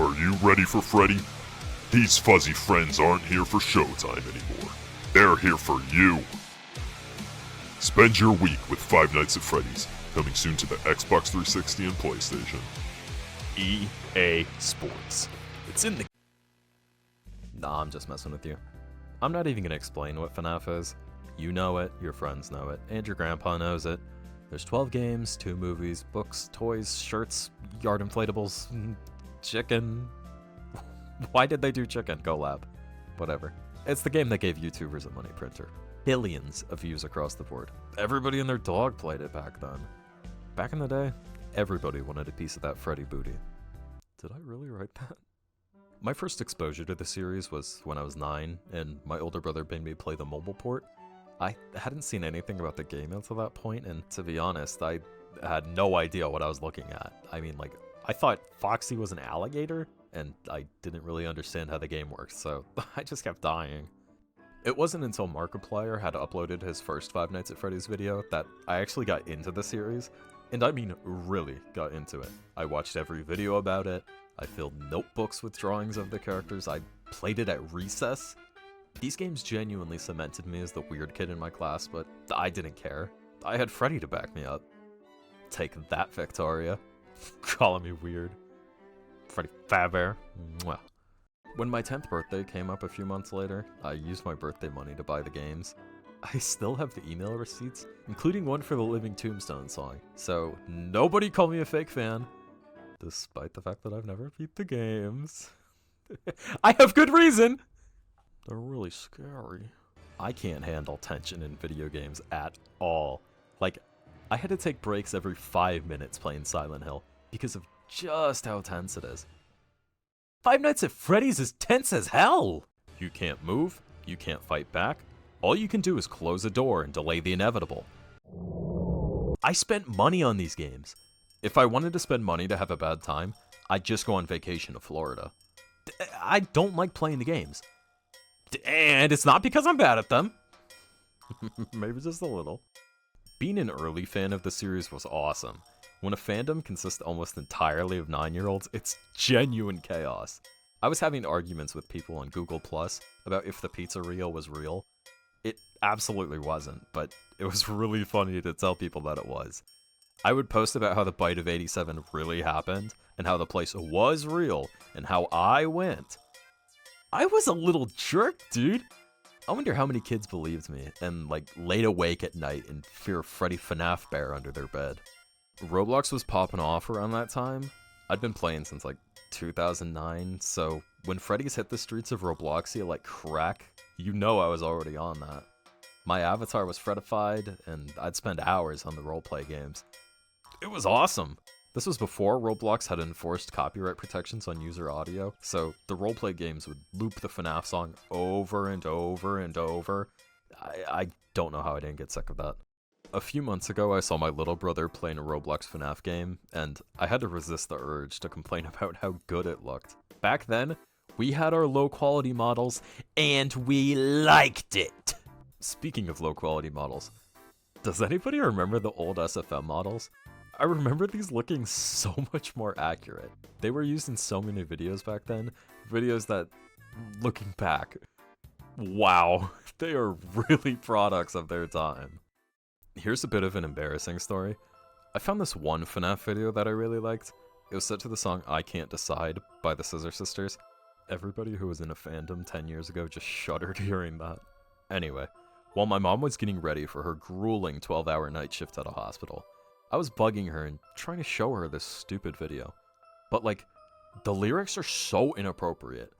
Are you ready for Freddy? These fuzzy friends aren't here for showtime anymore. They're here for you. Spend your week with Five Nights at Freddy's, coming soon to the Xbox 360 and PlayStation. EA Sports. It's in the... Nah, I'm just messing with you. I'm not even gonna explain what FNAF is. You know it, your friends know it, and your grandpa knows it. There's 12 games, 2 movies, books, toys, shirts, yard inflatables, chicken. Why did they do chicken? Go Lab. Whatever. It's the game that gave YouTubers a money printer. Billions of views across the board. Everybody and their dog played it back then. Back in the day, everybody wanted a piece of that Freddy booty. Did I really write that? My first exposure to the series was when I was 9, and my older brother made me play the mobile port. I hadn't seen anything about the game until that point, and to be honest, I had no idea what I was looking at. I mean, like, I thought Foxy was an alligator, and I didn't really understand how the game worked, so I just kept dying. It wasn't until Markiplier had uploaded his first Five Nights at Freddy's video that I actually got into the series, and I mean really got into it. I watched every video about it, I filled notebooks with drawings of the characters, I played it at recess. These games genuinely cemented me as the weird kid in my class, but I didn't care. I had Freddy to back me up. Take that, Victoria. Calling me weird. Freddy Fazbear. Mwah. When my 10th birthday came up a few months later, I used my birthday money to buy the games. I still have the email receipts, including one for the Living Tombstone song, so nobody call me a fake fan, despite the fact that I've never beat the games. I have good reason! They're really scary. I can't handle tension in video games at all. Like, I had to take breaks every 5 minutes playing Silent Hill because of just how tense it is. Five Nights at Freddy's is tense as hell! You can't move, you can't fight back, all you can do is close a door and delay the inevitable. I spent money on these games. If I wanted to spend money to have a bad time, I'd just go on vacation to Florida. I don't like playing the games. And it's not because I'm bad at them. Maybe just a little. Being an early fan of the series was awesome. When a fandom consists almost entirely of 9-year-olds, it's genuine chaos. I was having arguments with people on Google Plus about if the pizzeria was real. It absolutely wasn't, but it was really funny to tell people that it was. I would post about how the Bite of 87 really happened, and how the place was real, and how I went. I was a little jerk, dude. I wonder how many kids believed me, and like laid awake at night in fear of Freddy FNAF bear under their bed. Roblox was popping off around that time. I'd been playing since like 2009, so when Freddy's hit the streets of Robloxia like crack, you know I was already on that. My avatar was Fredified, and I'd spend hours on the roleplay games. It was awesome! This was before Roblox had enforced copyright protections on user audio, so the roleplay games would loop the FNAF song over and over and over. I don't know how I didn't get sick of that. A few months ago, I saw my little brother playing a Roblox FNAF game, and I had to resist the urge to complain about how good it looked. Back then, we had our low-quality models, and we liked it! Speaking of low-quality models, does anybody remember the old SFM models? I remember these looking so much more accurate. They were used in so many videos back then, videos that, looking back, wow, they are really products of their time. Here's a bit of an embarrassing story. I found this one FNAF video that I really liked. It was set to the song I Can't Decide by the Scissor Sisters. Everybody who was in a fandom 10 years ago just shuddered hearing that. Anyway, while my mom was getting ready for her grueling 12-hour night shift at a hospital, I was bugging her and trying to show her this stupid video. But like, the lyrics are so inappropriate.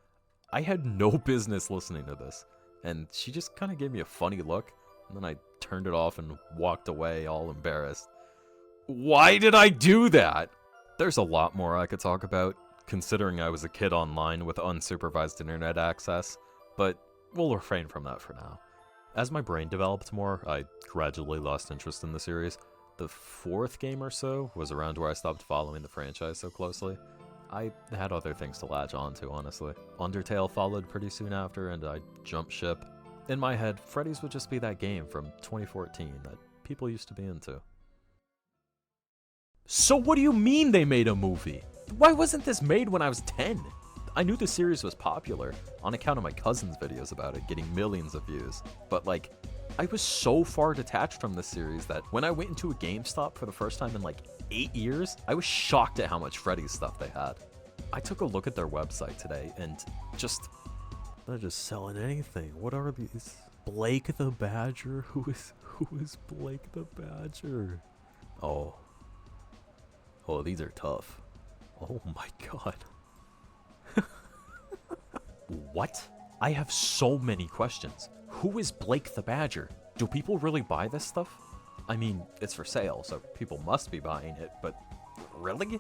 I had no business listening to this, and she just kind of gave me a funny look, and then I turned it off and walked away all embarrassed. Why did I do that? There's a lot more I could talk about, considering I was a kid online with unsupervised internet access, but we'll refrain from that for now. As my brain developed more, I gradually lost interest in the series. The 4th game or so was around where I stopped following the franchise so closely. I had other things to latch onto, honestly. Undertale followed pretty soon after, and I jumped ship. In my head, Freddy's would just be that game from 2014 that people used to be into. So what do you mean they made a movie? Why wasn't this made when I was 10? I knew the series was popular on account of my cousin's videos about it getting millions of views, but like, I was so far detached from this series that when I went into a GameStop for the first time in like 8 years, I was shocked at how much Freddy's stuff they had. I took a look at their website today and they're just selling anything. What are these? Blake the Badger? Who is Blake the Badger? Oh, these are tough. Oh my god. What? I have so many questions. Who is Blake the Badger? Do people really buy this stuff? I mean, it's for sale, so people must be buying it, but really?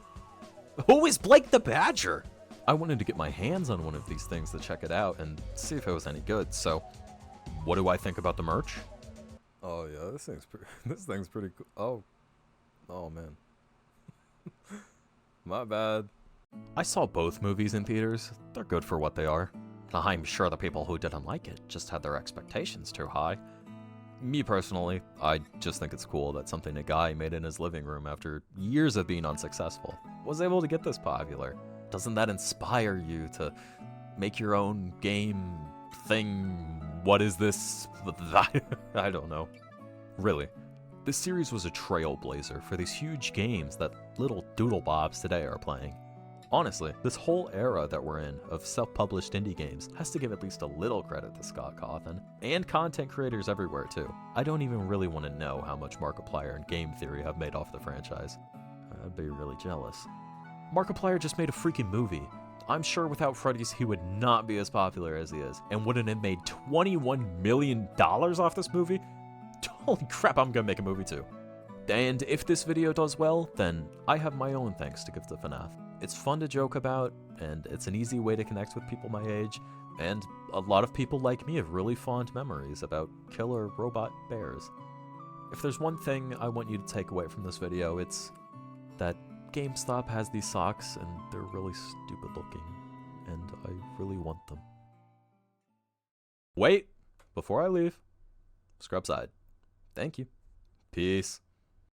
Who is Blake the Badger? I wanted to get my hands on one of these things to check it out and see if it was any good, so what do I think about the merch? Oh yeah, this thing's pretty cool. Oh man. My bad. I saw both movies in theaters. They're good for what they are. I'm sure the people who didn't like it just had their expectations too high. Me personally, I just think it's cool that something a guy made in his living room after years of being unsuccessful was able to get this popular. Doesn't that inspire you to make your own game thing? What is this? I don't know. Really, this series was a trailblazer for these huge games that little doodlebobs today are playing. Honestly, this whole era that we're in of self-published indie games has to give at least a little credit to Scott Cawthon, and content creators everywhere too. I don't even really want to know how much Markiplier and Game Theory have made off the franchise. I'd be really jealous. Markiplier just made a freaking movie. I'm sure without Freddy's he would not be as popular as he is, and wouldn't have made $21 million off this movie? Holy crap, I'm gonna make a movie too. And if this video does well, then I have my own thanks to give to FNAF. It's fun to joke about, and it's an easy way to connect with people my age, and a lot of people like me have really fond memories about killer robot bears. If there's one thing I want you to take away from this video, it's that GameStop has these socks, and they're really stupid looking, and I really want them. Wait! Before I leave, scrub side. Thank you. Peace.